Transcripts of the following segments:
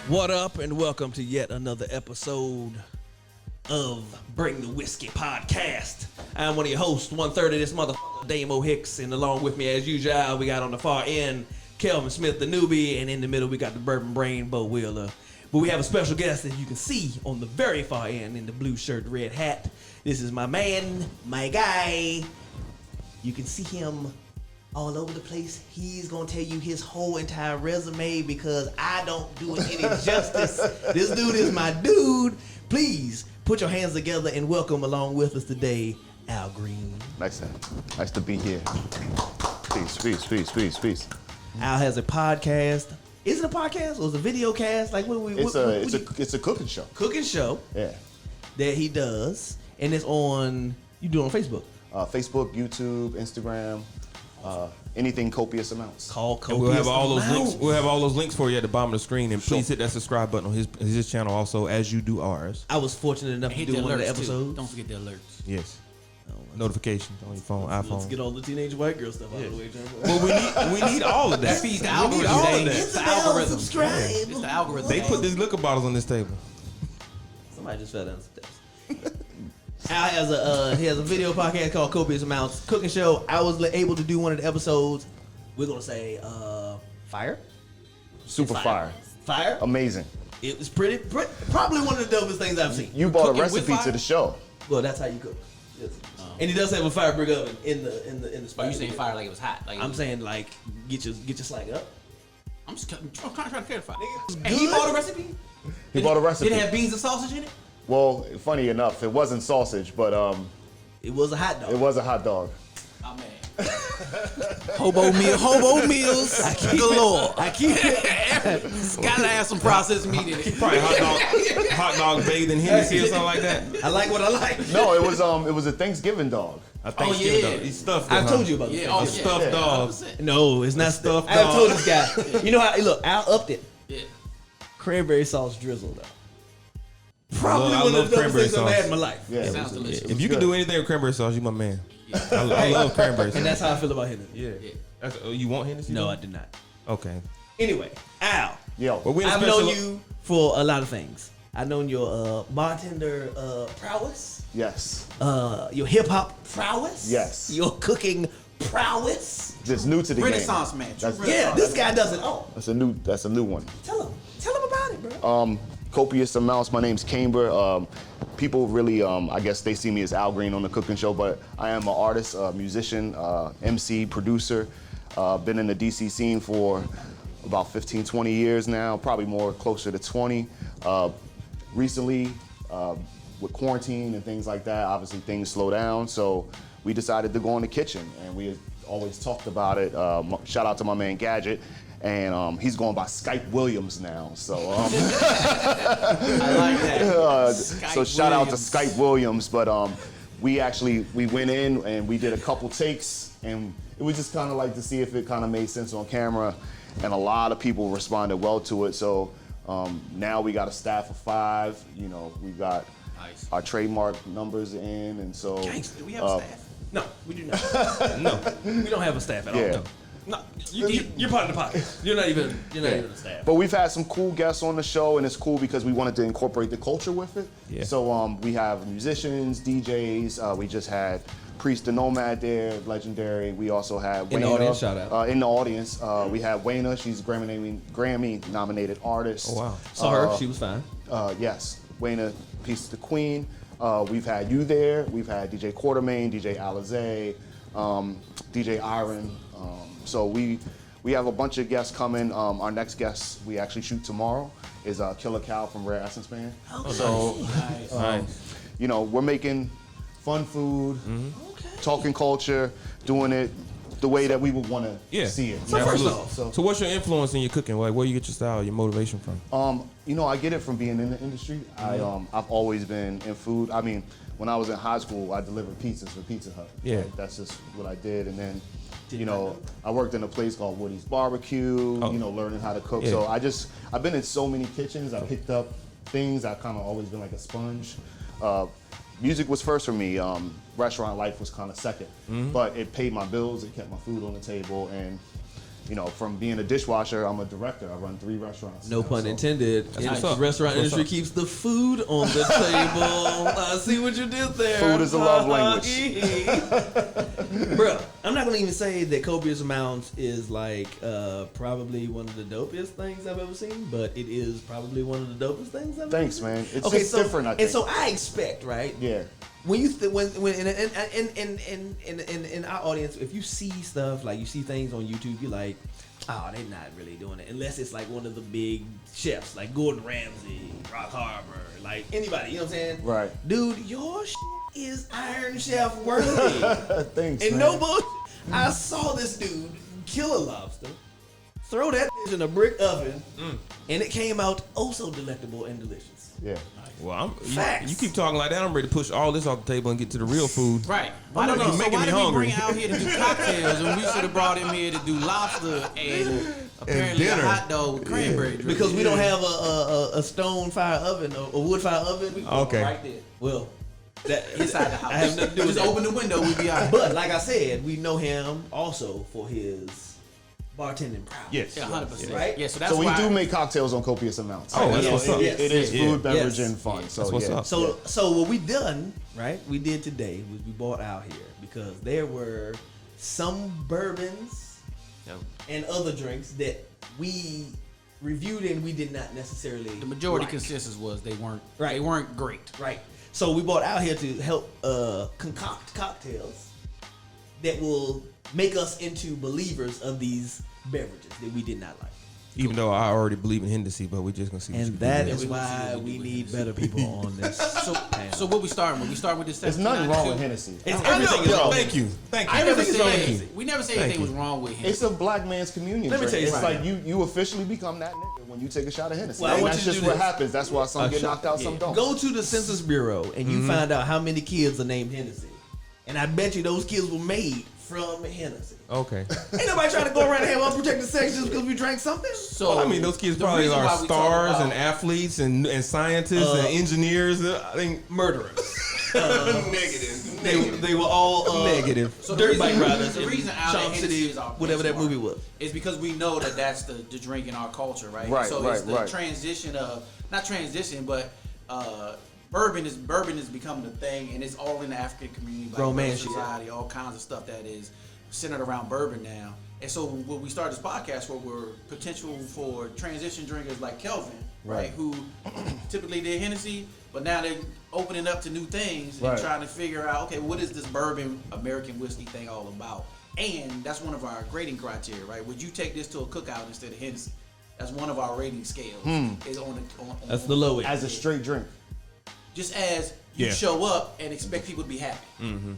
What up, and welcome to yet another episode of Bring the Whiskey Podcast. I'm one of your hosts, 1/3 of this motherfucker, Damo Hicks, and along with me, as usual, we got on the far end, Kelvin Smith, the newbie, and in the middle, we got the Bourbon Brain, Bo Wheeler. But we have a special guest that you can see on the very far end in the blue shirt, red hat. This is my man, my guy. You can see him all over the place. He's gonna tell you his whole entire resume because I don't do it any justice. This dude is my dude. Please put your hands together and welcome along with us today, Al Green. Nice to be here. Peace. Al has a podcast. Is it a podcast or is it a video cast? Like It's a cooking show. Cooking show. Yeah. That he does, and it's on. You do it on Facebook. Facebook, YouTube, Instagram. Anything copious amounts. Call copious. And we'll have all those amounts. links. We'll have all those links for you at the bottom of the screen, and please hit that subscribe button on his channel also, as you do ours. I was fortunate enough to do one of the episodes. Too. Don't forget the alerts. Yes. Notifications on your phone, iPhone. Let's get all the teenage white girl stuff out of the way, John. Well, we need all of that. Feeds the We algorithm. need all of that. It's the algorithm. Subscribe. It's the algorithm. They put these liquor bottles on this table. Somebody just fell down the steps. Al has he has a video podcast called Copious Amounts Cooking Show. I was able to do one of the episodes. We're gonna say fire. Super fire. Fire. Amazing. It was probably one of the dopest things I've seen. You brought a Cooking with recipe fire? to the show. Well, that's how you cook. Yes. And he does have a fire brick oven in the But spot. you saying fire like it was hot? Like I'm saying like get your slag up. I'm trying to clarify. Nigga, And he bought a recipe. He bought a recipe. Did it have beans and sausage in it? Well, funny enough, it wasn't sausage, but It was a hot dog. it was a hot dog. Oh man. Hobo meals galore. I keep Gotta have some processed meat in it. Probably hot dog bathed in Hennessy or something like that. I like what I like. No, it was a Thanksgiving dog. A Thanksgiving yeah. dog. He's stuffed. I told you about Yeah, this. oh, A stuffed dog. 100%. No, it's not stuffed I've dog. told this guy. You know how? Look, Al upped it. Yeah. Cranberry sauce drizzle though. Probably I one love of the dumbest cranberry things I've sauce. had in my life. Yeah, Sounds delicious. If you can do anything with cranberry sauce, you my man. I love cranberry sauce. And that's how I feel about Hennessy. Yeah. That's, you want Hennessy? No, though? I did not. Okay. Anyway, Al, Yo. Well, we in a I've special- known you for a lot of things. I've known your bartender prowess, Yes. your hip hop prowess, Yes. your cooking prowess. Just new to the Renaissance game. man. That's, Yeah, this guy does it all. That's a new one. Tell him about it, bro. Copious amounts. My name's Camber. People really, I guess they see me as Al Green on the cooking show, but I am an artist, musician, MC, producer. Been in the DC scene for about 15, 20 years now, probably more closer to 20. Recently, with quarantine and things like that, obviously things slow down, so we decided to go in the kitchen, and we had always talked about it. Shout out to my man Gadget. And he's going by Skype Williams now. So, I like that. so shout out to Skype Williams. But we went in and we did a couple takes, and it was just kind of like to see if it kind of made sense on camera. And a lot of people responded well to it. So now we got a staff of 5. You know, we got our trademark numbers in, and so. Gangsta, do we have a staff? No, we do not. No, we don't have a staff at all. Yeah. No, you're part of the podcast. You're not even a staff. But we've had some cool guests on the show, and it's cool because we wanted to incorporate the culture with it. Yeah. So we have musicians, DJs. We just had Priest the Nomad there, legendary. We also had In the Wayna. audience, shout out. In the audience, we had Wayna. She's a Grammy-nominated artist. Oh, wow. Saw her. She was fine. Yes, Wayna, Peace to the Queen. We've had you there. We've had DJ Quartermain, DJ Alizé, DJ Iron. So we have a bunch of guests coming. Our next guest we actually shoot tomorrow is Killer Cow from Rare Essence Band. Oh, So Nice. you know, we're making fun food, talking culture, doing it the way that we would want to Yeah. see it. So you know? first Absolutely. off- So what's your influence in your cooking? Like, where you get your style, your motivation from? You know, I get it from being in the industry. I've always been in food. I mean, when I was in high school, I delivered pizzas for Pizza Hut. Yeah. Like, that's just what I did. And then, you know, I worked in a place called Woody's Barbecue, you know, learning how to cook. Yeah. So I've been in so many kitchens. I picked up things. I've kind of always been like a sponge. Music was first for me. Restaurant life was kind of second. But it paid my bills. It kept my food on the table. And, you know, from being a dishwasher, I'm a director. I run 3 restaurants. No now, pun so- intended. what's The up. restaurant What's industry up. keeps the food on the table. I see what you did there. Food is a love language. Bro, I'm not gonna even say that copious amounts is like probably one of the dopest things I've ever seen, but it is probably one of the dopest things I've Thanks, ever seen. man. It's just different, I think. And so I expect, right? Yeah. When you when in our audience, if you see stuff like you see things on YouTube, you're like, oh, they're not really doing it unless it's like one of the big chefs like Gordon Ramsay, Rock Harbor, like anybody. You know what I'm saying? Right. Dude, your shit is Iron Chef worthy. Thanks, And man. no bullshit. I saw this dude kill a lobster, throw that bitch in a brick oven, and it came out oh so delectable and delicious. Yeah. Well, Facts. you keep talking like that. I'm ready to push all this off the table and get to the real food. Right. Why no, did no, we, so making why me did we hungry. bring out here to do cocktails and we should have brought him here to do lobster and apparently a dinner. hot dog with cranberry drink? Because we don't have a stone fire oven or a wood fire oven. We Okay. right there. Well, that Inside the house. I have nothing to do with Just that. open the window, we'll be all right. But like I said, we know him also for his bartending prowess. Yes. Yeah, 100%. Right? Yeah, so that's So we why do make cocktails on copious amounts. Oh, that's You know, what's up. it is Yeah. food, beverage, Yes. and fun. So That's what's yeah. up. So what we done, right? We did today was we bought out here because there were some bourbons and other drinks that we reviewed and we did not necessarily the majority like. consensus was they weren't Right. they weren't great. Right. So we bought out here to help concoct cocktails that will make us into believers of these beverages that we did not like. Even though I already believe in Hennessy, but we're just gonna see. what you And do that there. is why we need better people on this. So what we starting with? We start with this. There's nothing wrong with Hennessy. It's I know, everything is yo, wrong. Thank you. Thank you. I never Everything is said wrong with anything. We never said anything was wrong with him. It's a black man's communion Let me drink. tell you It's something. like you officially become that nigga when you take a shot of Hennessy. Well, I And want that's you to just do what this. happens. That's why some get shot. knocked out, some don't. Go to the Census Bureau and you find out how many kids are named Hennessy. And I bet you those kids were made from Hennessy. Okay. Ain't nobody trying to go around and have unprotected sex just because we drank something. So Well, I mean, those kids the probably reason are why we talk stars about- and athletes and scientists and engineers. I think Murderers. negative. They were all Negative. So the dirt reason- bike riders. the in reason Al Charm Hennessy City, is our whatever that benchmark movie was. is because we know that that's the drink in our culture, right? Right, So it's right, the right. transition of not transition, but bourbon is becoming a thing, and it's all in the African community, like Grown man Black shit. society, all kinds of stuff that is centered around bourbon now. And so when we started this podcast, where we're potential for transition drinkers like Kelvin, right, who typically did Hennessy, but now they're opening up to new things and Right. trying to figure out, okay, what is this bourbon American whiskey thing all about? And that's one of our grading criteria, right? Would you take this to a cookout instead of Hennessy? That's one of our rating scales. Is on That's the low end. As a straight drink. just as you Yeah. show up and expect people to be happy.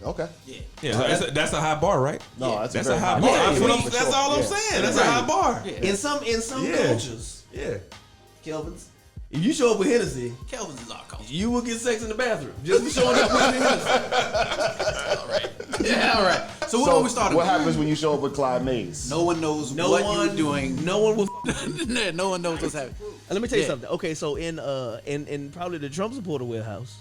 Okay. Yeah. Yeah, that's a high bar, right? No, Yeah. That's very a high high bar. bar. That's, what Yeah, I'm, for that's sure. all I'm Yeah. saying. That's a high bar. Yeah. In some Yeah. cultures, Yeah. Kelvin's, if you show up with Hennessy, Kelvin's is our culture. you will get sex in the bathroom just for showing up with Hennessy. All right. Yeah, all right. So what So are we starting what with? happens when you show up with Clyde Mays? No one knows No what one you're doing. No one will. No one knows what's happening. Let me tell you Yeah. something. Okay, so in probably the Trump supporter warehouse,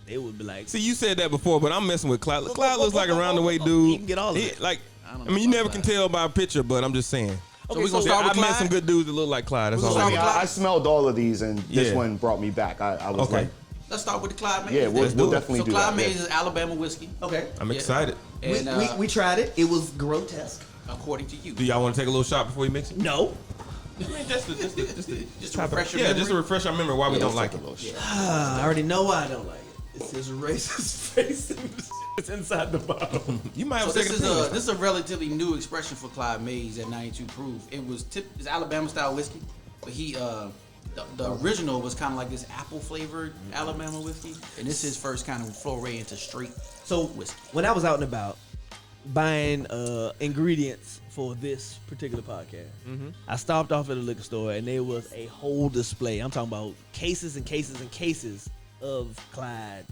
they would be like, See, you said that before, but I'm messing with Clyde. Clyde looks like a round-the-way dude. You can get all of He- it. Like, I don't I know mean, you about never can Clyde. tell by a picture, but I'm just saying. So we're gonna start with I've met Clyde? some good dudes that look like Clyde. That's We're all gonna I'm start saying. with I smelled all of these, and this Yeah. one brought me back. I was Okay. like, Let's start with the Clyde Mays. yeah, we'll Let's do it. definitely So do Clyde that. Mays yeah. is Alabama whiskey. okay, I'm Yeah. excited. And we tried it. It was grotesque. according to you, Do y'all want to take a little shot before you mix it? No, I mean, just to refresh your Yeah, memory. just to refresh our memory why we don't like it. I already know why I don't like it. It's his racist face and it's inside the bottle. You might have So a this second is opinion. this is a relatively new expression for Clyde Mays at 92 proof. It's Alabama style whiskey, but he the original was kind of like this apple flavored Alabama whiskey, and this is his first kind of foray into straight So whiskey. when I was out and about, buying ingredients for this particular podcast, I stopped off at a liquor store and there was a whole display. I'm talking about cases and cases and cases of Clyde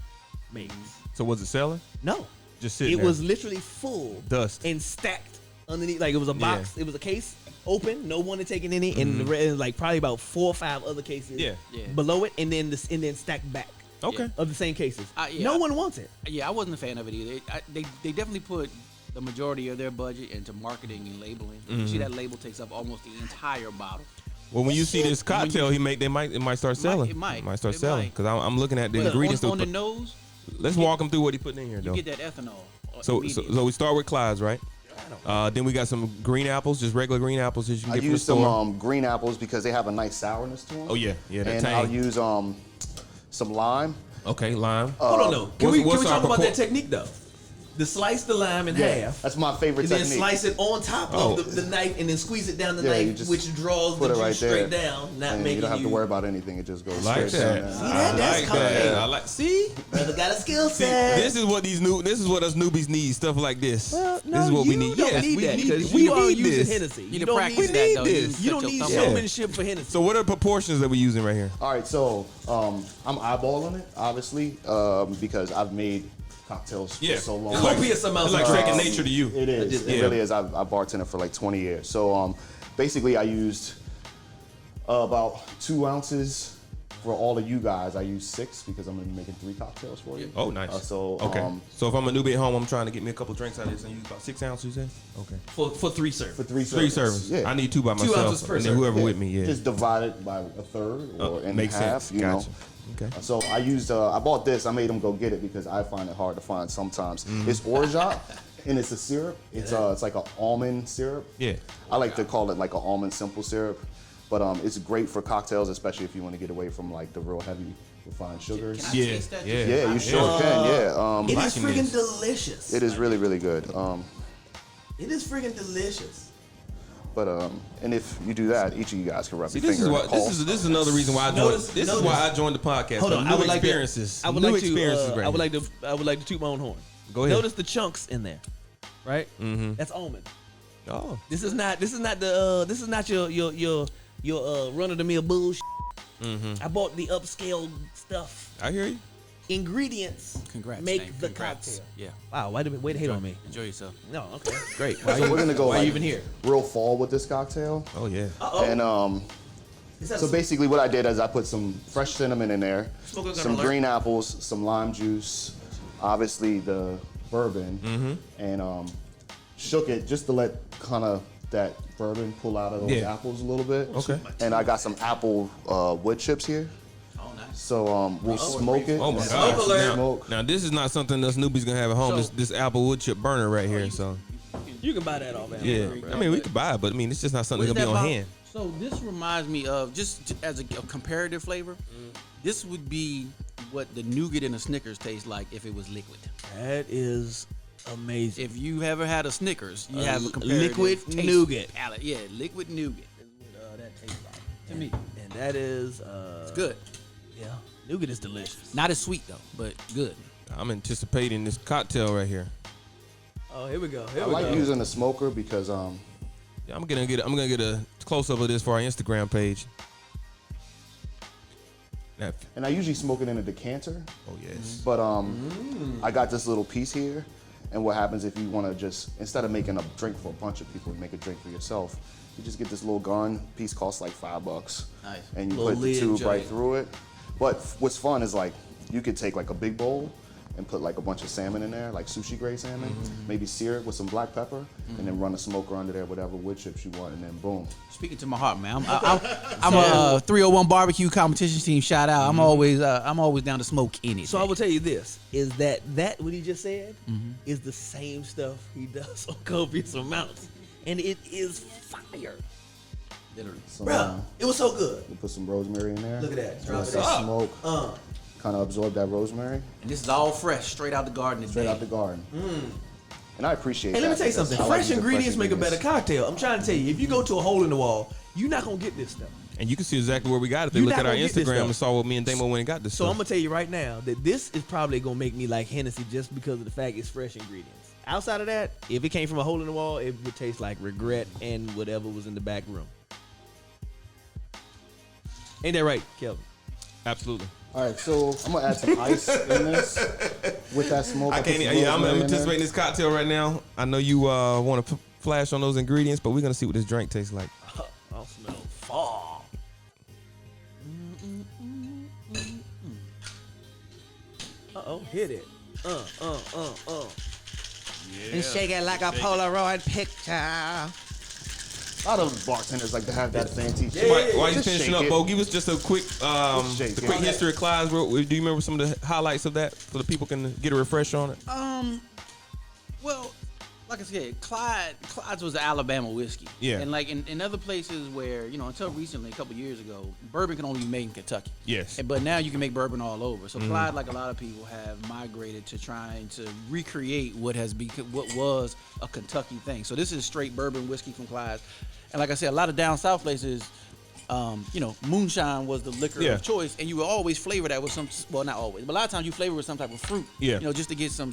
Mates. So was it selling? No, Just sitting it there. was literally full Dust. and stacked underneath. Like it was a box. Yeah. It was a case open, no one had taken any, and the rest, like probably about 4 or 5 other cases Yeah. below it, and then stacked back. Okay. Of the same cases. Yeah. No one wants it. Yeah, I wasn't a fan of it either. They definitely put the majority of their budget into marketing and labeling. You see that label takes up almost the entire bottle. Well, when you see this cocktail he make, it might start selling. It might. start It selling might. because I'm looking at the Well, ingredients. on the But nose, let's walk him through what he put in here, you though. get that ethanol. So immediately. we start with Clyde's, right? Then we got some green apples, just regular green apples that you can I get from the use store. some green apples because they have a nice sourness to them. Oh yeah, that And tang. I'll use some lime. Okay, lime. Hold on, though. Can we what's talk our about that purport? technique though? The slice the lime in half. That's my favorite And then technique. slice it on top Oh. of the knife, and then squeeze it down the Yeah, you knife, just which draws put the it right juice straight there. down, not And making you don't have to worry about anything. It just goes Like straight that. down See there. that? That's like coming. that. I like. See, Brother got a skill see, set. this is what us newbies need. Stuff like this. Well, no, this is what you we need. don't Yes, need we that need. because We you are need using this. Hennessy. You You to don't practice need We that need though. this. You don't set need your thumb on it. showmanship for Hennessy. So what are the proportions that we're using right here? All right, so I'm eyeballing it, obviously, because I've made cocktails for so long. It's like, Copious amounts it's like of second drugs. nature to you. It is. It Yeah. really is. I bartended for like 20 years. So basically, I used about 2 ounces for all of you guys. I used 6 because I'm gonna be making 3 cocktails for you. Oh, nice. Okay. So if I'm a newbie at home, I'm trying to get me a couple drinks out of this and use about 6 ounces. You said? Okay. for 3 servings. for 3 3 servings. servings. Yeah. I need 2 by 2 myself. ounces per and then serving. whoever with me, yeah. Just divide it by a third or in Makes half. sense. You know. Gotcha. Okay. So I used. I bought this. I made them go get it because I find it hard to find sometimes. It's orgeat, and it's a syrup. It's like an almond syrup. Yeah. I like to call it like an almond simple syrup, but it's great for cocktails, especially if you want to get away from like the real heavy refined sugars. Can I Yeah, taste that? yeah. Yeah, you sure can. Yeah. It is liking friggin' this. delicious. It is really, really good. It is friggin' delicious. But and if you do that, each of you guys can rub See, your this finger is in what the this pulse. is. This is another reason why I joined. Notice- This is notice- why I joined the podcast. Hold on, New I would like experiences. to. I would New like to. experiences. Right I would here. like to. I would like to toot my own horn. Go ahead. Notice the chunks in there, right? Mm-hmm. That's almond. Oh. This is not. This is not the. This is not your run of the mill bullshit. Mm-hmm. I bought the upscale stuff. I hear you. Ingredients. Congrats. Make Nate. the Congrats. cocktail. Yeah. Wow. Way to hate on me. Enjoy yourself. No. Okay. Great. So we're gonna go Why are like you even here? real fall with this cocktail. Oh yeah. And Is that so basically what I did is I put some fresh cinnamon in there, Smoking gun some alert. green apples, some lime juice, obviously the bourbon, and shook it just to let kind of that bourbon pull out of those Yeah. apples a little bit. Okay. And I got some apple wood chips here. Oh, nice. So we'll smoke it. Oh my Smoke God. alert. Now, Smoke. now this is not something us newbies gonna have at home. So- this apple wood chip burner right here. So You can buy that off Amazon. yeah. I mean we could buy it, but I mean it's just not something What that's is gonna that be on about? hand. So this reminds me of just as a comparative flavor. This would be what the nougat in a Snickers tastes like if it was liquid. That is amazing. If you ever had a Snickers, you A have a comparative liquid taste nougat. palette. Yeah, liquid nougat is what that tastes like to me. And that is It's good. Yeah. Nougat is delicious. Not as sweet though, but good. I'm anticipating this cocktail right here. Oh, here we go. I Here we like go. using the smoker because Yeah, I'm gonna get a close up of this for our Instagram page. Now, and I usually smoke it in a decanter. oh yes. But I got this little piece here, and what happens if you want to just instead of making a drink for a bunch of people, you make a drink for yourself. You just get this little gun piece, costs like $5, Nice. and you Little put the lid tube right joint. through it. But what's fun is like you could take like a big bowl and put like a bunch of salmon in there, like sushi grade salmon, maybe sear it with some black pepper, and then run a smoker under there, whatever wood chips you want, and then boom. Speaking to my heart, man. I'm a 301 barbecue competition team. Shout out. I'm always down to smoke anything. So I will tell you this: is that what he just said is the same stuff he does on copious amounts, and it is fire, literally. So bro. It was so good. you put some rosemary in there. Look at that. Drop Let it that up. smoke. Kind of absorb that rosemary And this is all fresh, straight out the garden straight today. out the garden. And I appreciate Hey, that. let me tell you because something. I like Fresh using ingredients make a better ingredients. cocktail. I'm trying to tell you, if you go to a hole in the wall, you're not gonna get this stuff. And you can see exactly where we got it. They You look not at our gonna get this Instagram stuff. and saw what me and Damo went and got this So I'm stuff. gonna tell you right now that this is probably gonna make me like Hennessy just because of the fact it's fresh ingredients. Outside of that, if it came from a hole in the wall, it would taste like regret and whatever was in the back room. Ain't that right, Kelvin? Absolutely. All right, so I'm gonna add some ice in this with that smoke. I can't. Yeah, I'm anticipating this cocktail right now. I know you want to flash on those ingredients, but we're gonna see what this drink tastes like. I'll smell fall. Uh-oh, hit it. And shake it like a Polaroid picture. A lot of bartenders like to have that fancy shit. While you Just finishing shake up, it. Bo, give us just a quick, shake the it. quick history of Clyde's. Do you remember some of the highlights of that so the people can get a refresh on it? Well, like I said, Clyde's was the Alabama whiskey. Yeah. And like in other places where, until recently, a couple years ago, bourbon can only be made in Kentucky. Yes. But now you can make bourbon all over. So Clyde, like a lot of people, have migrated to trying to recreate what was a Kentucky thing. So this is straight bourbon whiskey from Clyde. And like I said, a lot of down south places, moonshine was the liquor Yeah. of choice, and you would always flavor that with some. Well, not always, but a lot of times you flavor with some type of fruit. Yeah. Just to get some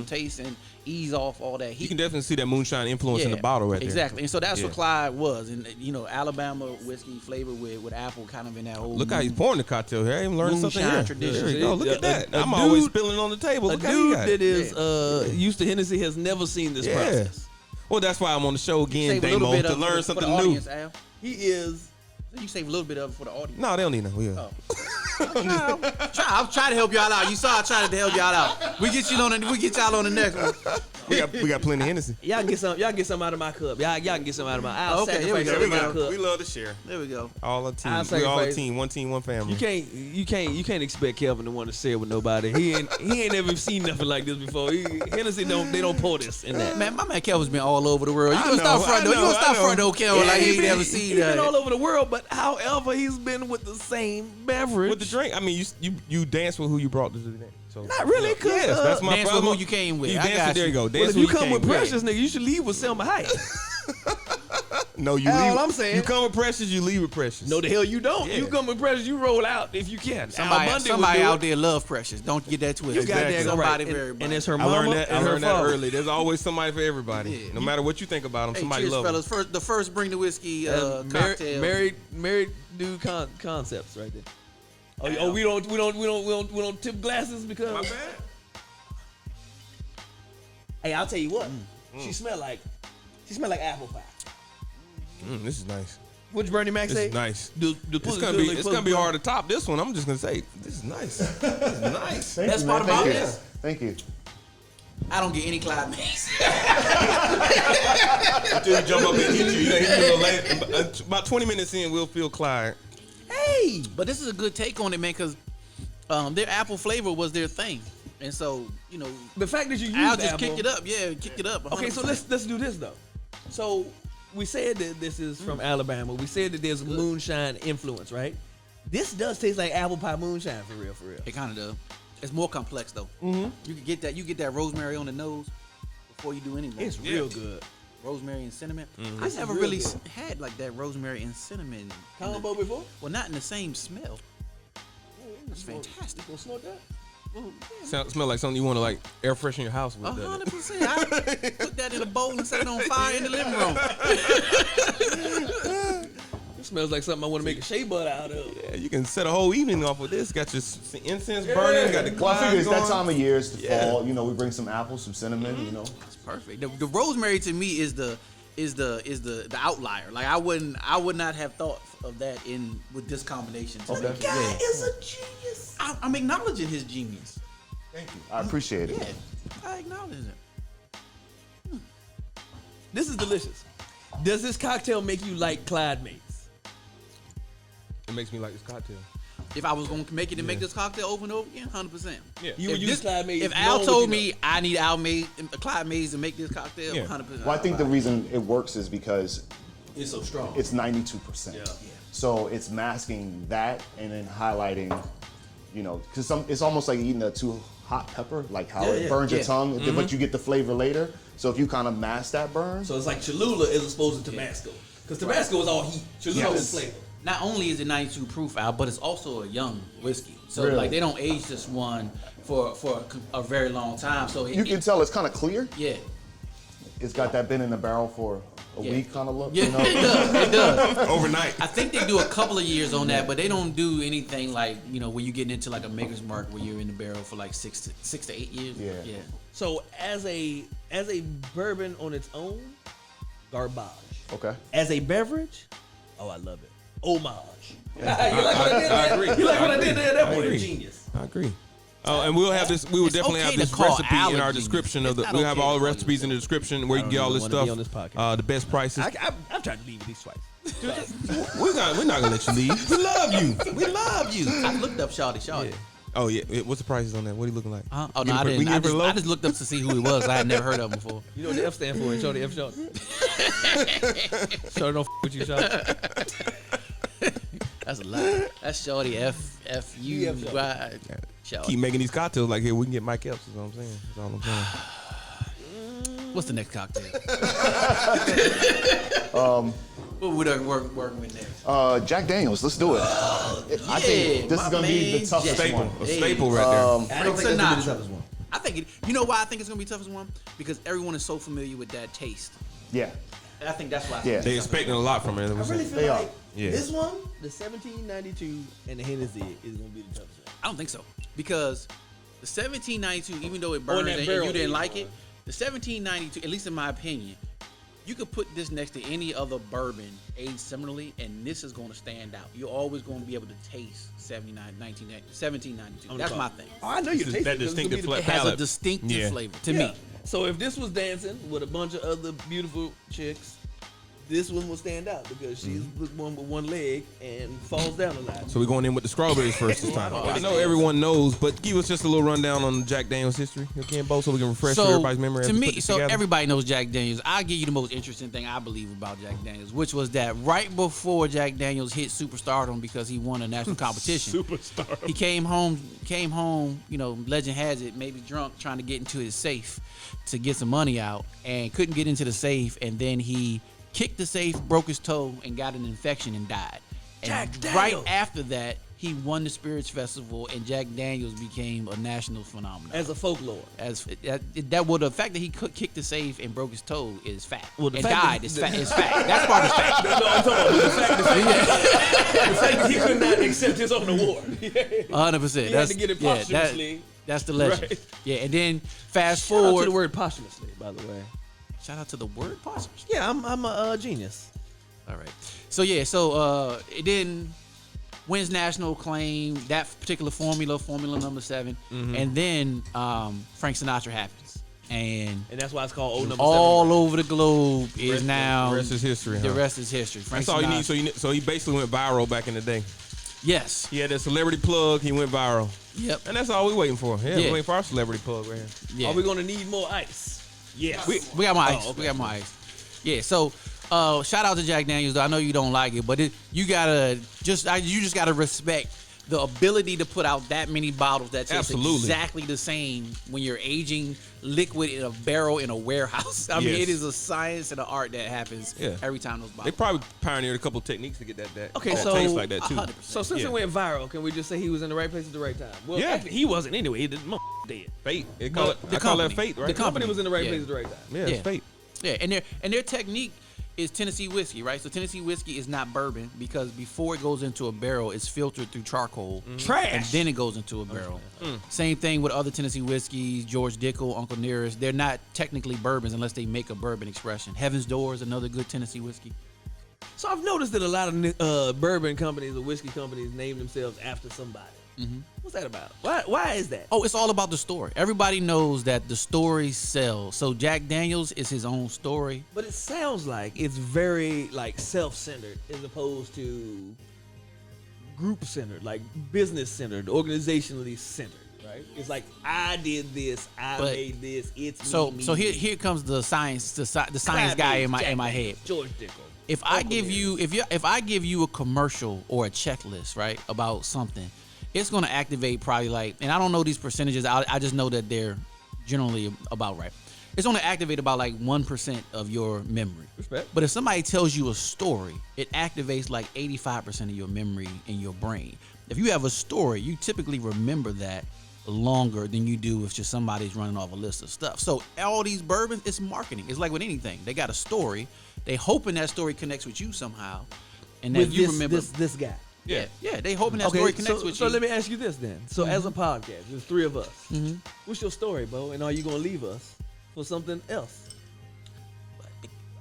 taste and ease off all that heat. You can definitely see that moonshine influence in the bottle right there. Exactly, and so that's Yeah. what Clyde was, and Alabama whiskey flavored with apple, kind of in that whole. Look how he's pouring the cocktail here. I'm learning something Moonshine here. tradition. There we go. Look at that. A I'm dude- always spilling on the table. A Look how he dude got that it. is used to Hennessy has never seen this process. Well, that's why I'm on the show again, Save a little Damo, bit to of it learn for something the new. audience, Al. He is. You save a little bit of it for the audience. No, they don't need no. Yeah. Oh. I'm trying to help y'all out. You saw I tried to help y'all out. We get y'all on the next one. We got plenty of Hennessy. Y'all can get some out of my cup. Y'all can get some out of my. I'll Okay, here we sacrifice go. some of my cup. We love to share. There we go. All a team. I'll We all a sacrifice. team, one family. You can't expect Kelvin to want to share with nobody. He ain't ever seen nothing like this before. Hennessy don't pour this in that. Man, my man Kelvin's been all over the world. You I gonna know, stop front I though. You know, gonna stop I know. front though, Kelvin, like he ain't never seen He's been that. all over the world, but however, he's been with the same beverage. With the drink, I mean, you dance with who you brought to the drink. So Not really, cause yes, that's my Dance brother. with who you came with. You I dance got with, there you go. Dance well, if who you you come came with Precious, nigga, you should leave with Selma Hayek. No, you That's leave. all I'm saying. You come with Precious, you leave with Precious. No, the hell you don't. Yeah. You come with Precious, you roll out if you can. Somebody out there love Precious. Don't get that twisted. You got that Somebody right. very And much. it's her I mama learned that. I and her learned that father. early. There's always somebody for everybody. Yeah. No matter what you think about them, Hey, somebody cheers, loves them. fellas. The first bring the whiskey cocktail. Married dude concepts right there. Oh, we don't tip glasses because. My bad. Hey, I'll tell you what. She smell like apple pie. This is nice. What'd Bernie Mac This say? is nice. It's gonna be hard to top this one. I'm just gonna say this is nice. This is nice. Thank Best you, part man. about Thank you. this? Thank you. I don't get any Clyde Mays. Until you jump up and hit you. You gonna hit you a little later. About 20 minutes in, we'll feel Clyde. Hey, But this is a good take on it, man, because their apple flavor was their thing. And so, the fact that you use Al just apple. kicked it up. Yeah, kicked it up. Okay, so 100%. let's do this though. So we said that this is from Alabama. We said that there's a moonshine influence, right? This does taste like apple pie moonshine for real. It kind of does. It's more complex though. Mm-hmm. You can get that. You get that rosemary on the nose before you do anything. It's real good. Rosemary and cinnamon. This is I never real really good. had like that rosemary and cinnamon Combo before? Well, not in the same smell. That's fantastic. You gonna snort that? Smell like something you want to like air freshen your house with. doesn't it? 100%. I put that in a bowl and set it on fire in the living room. It smells like something I want to make a shea butter out of. Yeah, you can set a whole evening off with this. Got your incense burning. Got the Well, I figure Clyde it's that going. time of year. It's the fall. We bring some apples, some cinnamon. It's perfect. The rosemary to me is the outlier. Like I would not have thought of that with this combination. Okay. Guy is a genius. I'm acknowledging his genius. Thank you. I appreciate it. Yeah, I acknowledge it. This is delicious. Does this cocktail make you like Clyde Mays? It makes me like this cocktail. If I was gonna make it and make this cocktail over and over again, 100%. Yeah. You would use Clyde Mays. If knowing Al what told you me know. I need Clyde Mays to make this cocktail, Yeah. 100%. Well, I think the reason it works is because It's so strong. it's 92%. So it's masking that and then highlighting, because it's almost like eating a too hot pepper, like how it burns your tongue, but you get the flavor later. So if you kind of mask that burn, So it's like Cholula as opposed to Tabasco. Because Tabasco is all heat. Cholula is flavor. Not only is it 92 proof, Al, but it's also a young whiskey. So Really? like they don't age this one for a very long time. So you can tell it's kind of clear. yeah. it's got that been in the barrel for a week kind of look. Yeah, You know? it does. Overnight. I think they do a couple of years on that, but they don't do anything like, when you getting into like a maker's mark where you're in the barrel for like 6 to 8 years. Yeah. So as a bourbon on its own, garbage. Okay. As a beverage, oh, I love it. Homage. I agree. You like what I did there? That I boy agree. a genius. I agree. Oh, and we'll have this. We will It's definitely okay have to this call recipe in our allergies. description of It's the. not We'll have okay all to the call recipes in the description where you can get all this even wanna stuff. be on this podcast. The best prices. I've tried to leave at least twice. We're not gonna let you leave. We love you. We love you. I looked up Shawty. Oh yeah. What's the prices on that? What are you looking like? Oh, We no, I can didn't. put it low? I just looked up to see who he was. I had never heard of him before. You know what the F stand for? And show the F short. Show don't f with you, shot. That's a lot. That's Shawty F-U-Y. Shawty. Keep making these cocktails like here. We can get Mike Epps. Is what I'm saying. That's all I'm saying. What's the next cocktail? What would I work with next? Jack Daniels, let's do it. I think this is gonna be the toughest Staple. one. A staple right there. I don't think that's gonna be the toughest one. I think you know why I think it's gonna be the toughest one? Because everyone is so familiar with that taste. Yeah. And I think that's why. Yeah. They expecting a lot from it. I really feel They like are. Yeah. this one, the 1792 and the Hennessy is gonna be the toughest one. I don't think so because the 1792, even though it burned that and barrel you didn't aged like one. it, the 1792, at least in my opinion, you could put this next to any other bourbon aged similarly, and this is going to stand out. You're always going to be able to taste 1792. That's my thing. Oh, I know you This is taste that it 'cause it's distinctive gonna be the- It has a palate. distinctive Yeah. flavor to Yeah. me. So if this was dancing with a bunch of other beautiful chicks, this one will stand out because she's the one with one leg and falls down a lot. So we're going in with the strawberries first this time. I know everyone knows, but give us just a little rundown on Jack Daniel's history again, Bo, so we can refresh everybody's memory. as To we me, put this so together. everybody knows Jack Daniels. I'll give you the most interesting thing I believe about Jack Daniels, which was that right before Jack Daniels hit superstardom because he won a national competition. Superstar. He came home, legend has it, maybe drunk, trying to get into his safe to get some money out and couldn't get into the safe, and then he kicked the safe, broke his toe, and got an infection and died. And Jack right Daniels. after that, he won the Spirits Festival, and Jack Daniels became a national phenomenon. As a folklore. The fact that he kicked the safe and broke his toe is fact. Well, the and fact died that- is fact. It's fact. That's part of fact. No, I'm talking about the fact that he could not accept his own award. 100%. He had to get it posthumously. That's the legend. Right. Yeah, and then fast Shout out forward. to the word posthumously, by the way. Shout out to the word possible. Yeah, I'm a genius. All right. So it then wins national acclaim. That particular formula number 7, and then Frank Sinatra happens, and And that's why it's called Old Number all 7. over the globe is now The rest is history. The huh? rest is history. Frank That's all you Sinatra- need. So he basically went viral back in the day. Yes. He had that celebrity plug. He went viral, Yep. and that's all we're waiting for. Yeah, Yeah. we're waiting for our celebrity plug right here. Yeah. Are we going to need more ice? Yes. We got more ice. Oh, okay. We got more ice. Yeah. So, shout out to Jack Daniels. Though I know you don't like it, but you just gotta respect the ability to put out that many bottles that taste Absolutely. exactly the same when you're aging liquid in a barrel in a warehouse. I mean, Yes. it is a science and an art that happens Yeah. every time those They bottles. probably pioneered a couple techniques to get that Okay, that so- taste like that too. 100%. So since Yeah. it went viral, can we just say he was in the right place at the right time? Well, Yeah. actually, he wasn't anyway. The dead. Fate. But I the call that company- fate, right? the Company was in the right Yeah. place at the right time. Yeah, it's fate. Yeah, and their technique is Tennessee whiskey, right? So Tennessee whiskey is not bourbon because before it goes into a barrel, it's filtered through charcoal. Trash. And then it goes into a barrel. Same thing with other Tennessee whiskeys, George Dickel, Uncle Nearest. They're not technically bourbons unless they make a bourbon expression. Heaven's Door is another good Tennessee whiskey. So I've noticed that a lot of bourbon companies or whiskey companies name themselves after somebody. What's that about? Why is that? Oh, it's all about the story. Everybody knows that the story sells. So Jack Daniels is his own story. But it sounds like it's very like self-centered as opposed to group-centered, like business-centered, organizationally centered, right? It's like I did this, I But- made this, it's So me. here comes the science Clap guy it, in my Jack head. Daniels, George Dickel. If I Uncle give Nearest. you if I give you a commercial or a checklist, right, about something, it's gonna activate probably like, and I don't know these percentages. I just know that they're generally about right. It's gonna activate about like 1% of your memory. Respect. But if somebody tells you a story, it activates like 85% of your memory in your brain. If you have a story, you typically remember that longer than you do if just somebody's running off a list of stuff. So all these bourbons, it's marketing. It's like with anything. They got a story. They hoping that story connects with you somehow, and that With you this, remember. this guy. Yeah. They hoping that story connects with so you. let me ask you this then. So as a podcast, there's 3 of us. What's your story, Bo? And are you gonna leave us for something else?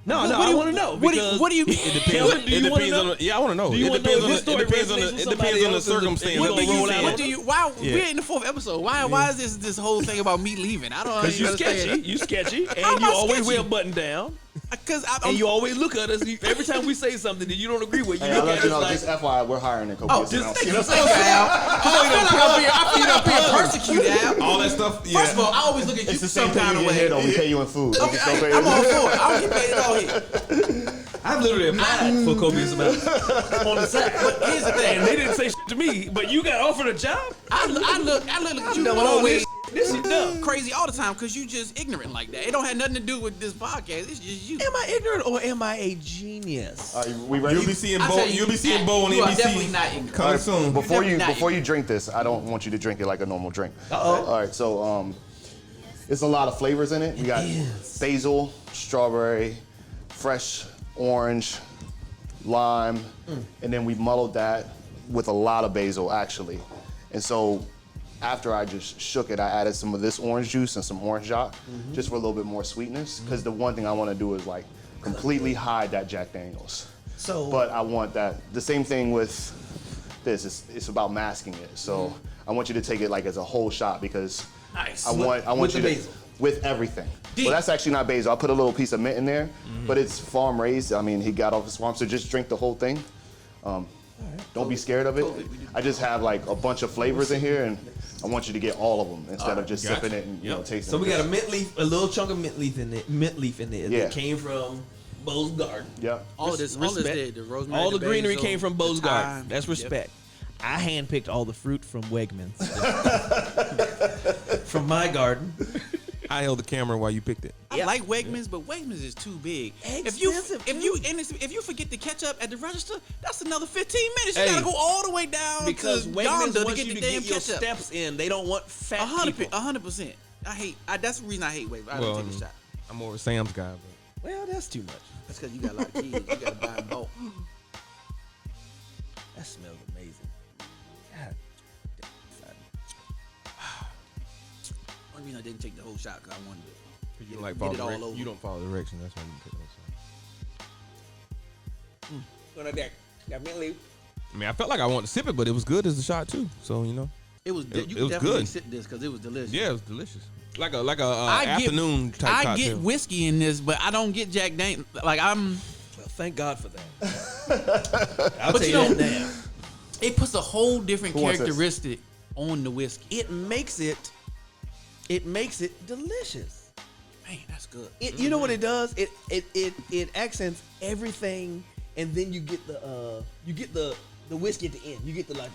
No, I want to know. What do you? It depends. It depends on. Yeah, I want to know. Do you It wanna know depends if on. his It story depends on. resonates with It depends somebody on the else's and circumstance. we What do gonna roll you? out What on do it? you? Why Yeah. we're in the 4th episode? Why is this whole thing about me leaving? I don't. Because you understand. sketchy, and How am you I always sketchy? wear a button down, Because and you always look at us. Every time we say something that you don't agree with, you Hey, I'll look let at you us know, like, just FYI, we're hiring in Oh, copious just amounts. thank You know you, what I'm saying? Al. I feel like I'm being persecuted, Al. All that stuff. Yeah. First of all, I always look at you It's the same some thing kind you of get here, way. though. We pay you in food. We Okay, can still pay I'm you. all for it. I don't get paid at all here. I've literally applied for copious amounts on the side. But here's the thing. And they didn't say shit to me, but you got offered a job? I look at you done with all always this shit dumb. crazy all the time because you just ignorant like that. It don't have nothing to do with this podcast. It's just you. Am I ignorant or am I a genius? We ready? You'll be seeing I Bo. tell you, You'll be seeing Bo on you are NBC. definitely not ignorant. Coming soon. Before Definitely you not drink this, I don't want you to drink it like a normal drink. Uh-oh. All right, so it's a lot of flavors in it. We got basil, strawberry, fresh orange, lime, and then we muddled that with a lot of basil actually. And so after I just shook it, I added some of this orange juice and some orange jock just for a little bit more sweetness. Because the one thing I want to do is like completely hide that Jack Daniels. So, But I want that. The same thing with this. It's about masking it. So I want you to take it like as a whole shot because Nice. I want With you the to basil. with everything. Deep. Well, that's actually not basil. I put a little piece of mint in there, but it's farm raised. I mean, he got off the swamp, so just drink the whole thing. Don't be scared of it. I just have like a bunch of flavors in here, and I want you to get all of them instead of just gotcha. sipping it and tasting. so we it. got a mint leaf, a little chunk of mint leaf in there Yeah. that came from Bo's garden. Yep. All of this, Respect. the rosemary, All the greenery basil, came from Bo's the garden. thyme. That's Yep. respect. I handpicked all the fruit from Wegmans. From my garden. I held the camera while you picked it. I like Wegmans, but Wegmans is too big. If you forget the ketchup at the register, that's another 15 minutes. You Hey. gotta go all the way down Because to Wegmans yonder to wants get you the to damn get your ketchup. steps in. They don't want fat people. 100%. That's the reason I hate Wegmans. I don't take a shot. I'm more of a Sam's guy, but Well, that's too much. That's because you got a lot of kids. You gotta buy them both. That smells amazing. God damn. Only reason I didn't take the whole shot because I wanted to you don't like get follow it all direction. over. You don't follow direction. That's why you take that shot. Got mint leaf. I mean, I felt like I wanted to sip it, but it was good as a shot too. So you know, It was. It You was definitely good. sip this because it was delicious. yeah, it was delicious. Like a I afternoon get, type I cocktail. get whiskey in this, but I don't get Jack Daniels. Like I'm. Well, thank God for that. I'll But tell you you know- that now. It puts a whole different Who wants this? characteristic on the whiskey. It makes it delicious. Man, that's good. You know what it does? It accents everything, and then you get the whiskey at the end. You get the like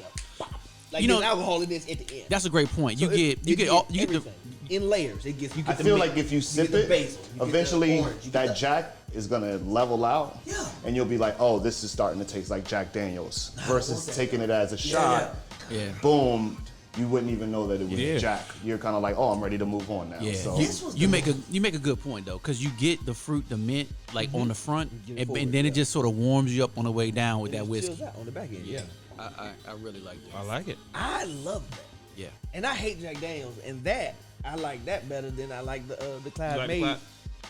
You know- there's alcohol in this at the end. That's a great point. So You get the everything in layers. It gets you get I the feel mint, like if you you sip get the it, basil, you get the eventually orange, you get that the- Jack is gonna level out, Yeah. and you'll be like, oh, this is starting to taste like Jack Daniels. Versus taking it as a shot, Yeah. boom, you wouldn't even know that it was Yeah. Jack. You're kind of like, oh, I'm ready to move on now. Yeah, So you make a good point though, because you get the fruit, the mint, like on the front, Get it and forward, then yeah. it just sort of warms you up on the way down with it that just whiskey. chills out on the back end. Yeah. I really like that. I like it. I love that. Yeah. And I hate Jack Daniels, and that I like that better than I like the Clyde like the Mays.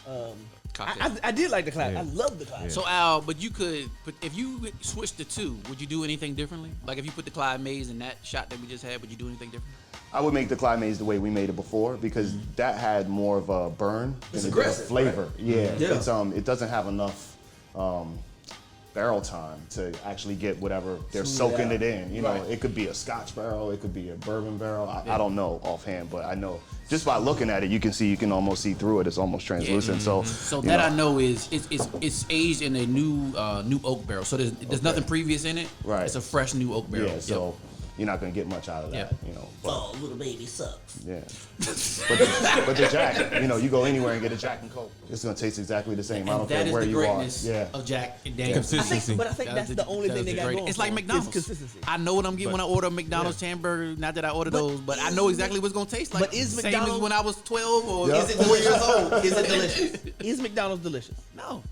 Clyde? Cocktail. I did like the Clyde. Yeah. I love the Clyde. So Al, but if you switched the two, would you do anything differently? Like if you put the Clyde Mays in that shot that we just had, would you do anything different? I would make the Clyde Mays the way we made it before because that had more of a burn It's than it did a aggressive, flavor. right? Yeah, Yeah. it's it doesn't have enough barrel time to actually get whatever they're Smooth it soaking out. it in. You know, Right. it could be a Scotch barrel, it could be a bourbon barrel. I don't know offhand, but I know just by looking at it, you can almost see through it. It's almost translucent. So, So you that know, I know is it's aged in a new oak barrel. So there's nothing previous in it. Right. It's a fresh new oak barrel. Yeah, so you're not gonna get much out of that. Yeah. You know. But, Oh, little baby sucks. yeah. but the Jack, you know, you go anywhere and get a Jack and Coke. It's gonna taste exactly the same. I don't That care is where the you are. greatness Yeah. of Jack and Daniels. Consistency. But I think that's the only thing they got going. It's like for 'em. McDonald's. It's consistency. I know what I'm getting when I order a McDonald's hamburger. Not that I order those, but I know exactly what's gonna taste like. But is same as McDonald's- when I was 12 or Yeah. Is it 4 years old? Is it delicious? Is McDonald's delicious? No.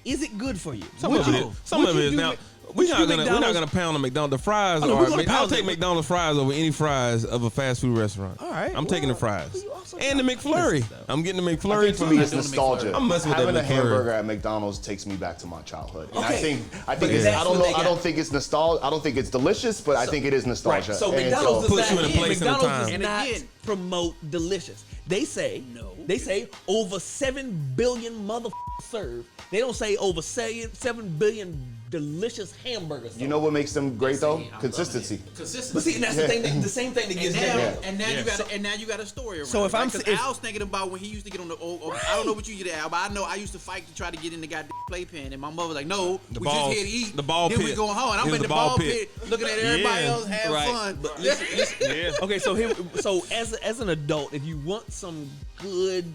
Is it good for you? Some Would of it you- is. Some would of you it is. do Now Mc- we're would you not do gonna McDonald's? pound the McDonald's. The fries Oh, no, we're are. gonna I'll pound take it. McDonald's fries over any fries of a fast food restaurant. All right, I'm taking the well, fries you also and the got McFlurry. this, though. I'm getting the I McFlurry think for me, it's doing the nostalgia. McFlurry. I'm messing with Having that a McFlurry. hamburger at McDonald's takes me back to my childhood. And Okay. I think But it's, that's I don't what know. they I got. don't think it's nostalgia. I don't think it's delicious, but I think it is nostalgia. Right. So And McDonald's Puts does you not, in a place and a McDonald's time. does And not again- promote delicious. They say They say over 7 billion motherfuckers served. They don't say over 7 billion delicious hamburgers. You know what makes them great though? See, I'm Consistency. loving it. Consistency. But see, and that's the thing. The same thing that gets And now, down. and now you got a story around. So if it, I'm right? 'Cause if- I was thinking about when he used to get on the old, I don't know what you did, Al, but I know I used to fight to try to get in the goddamn playpen, and my mother was like, "No, The we balls- just here to eat. the ball then we pit. going home." And I'm It was in the the ball ball pit. pit, looking at everybody Yeah. else having Right. fun. But listen, Yeah. Okay, so as an adult, if you want some good,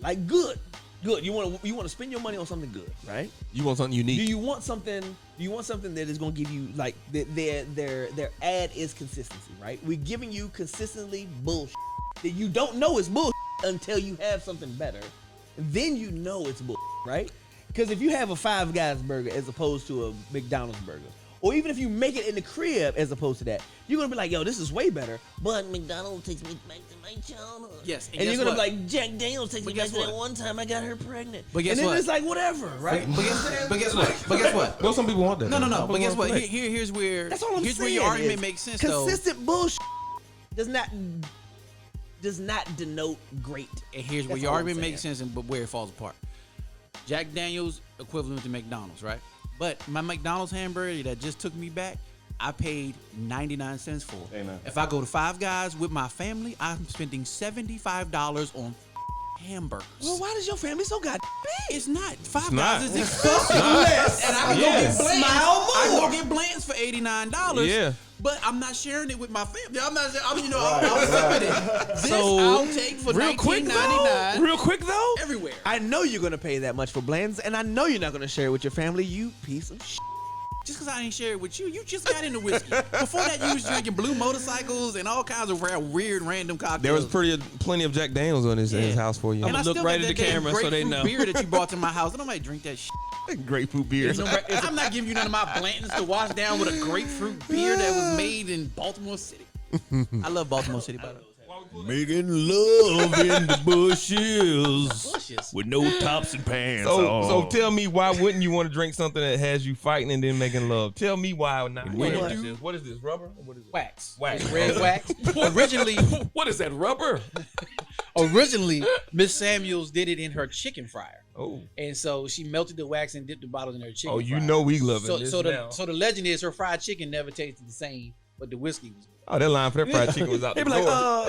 like good, you want to spend your money on something good, right? You want something Do unique. you want something? Do you want something that is going to give you like their ad is consistency, right? We're giving you consistently bullshit that you don't know is bullshit until you have something better, then you know it's bullshit, right? Because if you have a Five Guys burger as opposed to a McDonald's burger, or even if you make it in the crib as opposed to that, you're gonna be like, yo, this is way better. But McDonald's takes me back to my childhood. Yes, and and you're guess gonna what? be like, Jack Daniels takes me But back guess to that what? one time I got her pregnant. But guess and then what? it's like whatever, right? But guess what? But guess what? Well, some people want that. No. Some But people guess want what? flex. Here's where That's all I'm here's saying. where your argument is makes sense though. consistent bullshit does not denote great. And here's where That's your all I'm argument saying. makes sense and but where it falls apart. Jack Daniels equivalent to McDonald's, right? But my McDonald's hamburger that just took me back, I paid 99 cents for. Amen. If I go to Five Guys with my family, I'm spending $75 on hamburgers. Well, why does your family so goddamn big? It's not. Five not. Guys is expensive. Less. And I can Yeah. go get Blanton's. Smile I can more. go get Blanton's for $89. Yeah. But I'm not sharing it with my family. I'm not. I mean, I'm flipping it. This So, I'll take for $19.99 Real quick though, everywhere. I know you're gonna pay that much for Bland's, and I know you're not gonna share it with your family. You piece of shit. Just because I ain't share it with you, you just got into whiskey. Before that, you was drinking blue motorcycles and all kinds of weird random cocktails. There was plenty of Jack Daniels in his house for you. and I look still right got at that the damn camera so they grapefruit know. beer that you brought to my house. I don't might drink that shit. Grapefruit beer. I'm not giving you none of my Blantons to wash down with a grapefruit beer that was made in Baltimore City. I love Baltimore City, by the way. Making love in the bushes Bushes. with no tops and pants So tell me, why wouldn't you want to drink something that has you fighting and then making love? Tell me why not. What? What is this? Rubber? What is it? Wax. Wax. It's red wax. Originally, What is that, rubber? Miss Samuels did it in her chicken fryer. Oh. And so she melted the wax and dipped the bottles in her chicken Oh, you fryer. know we loving So, this so the now. so the legend is her fried chicken never tasted the same, but the whiskey was good. Oh, that line for that fried chicken was out They the be door. like,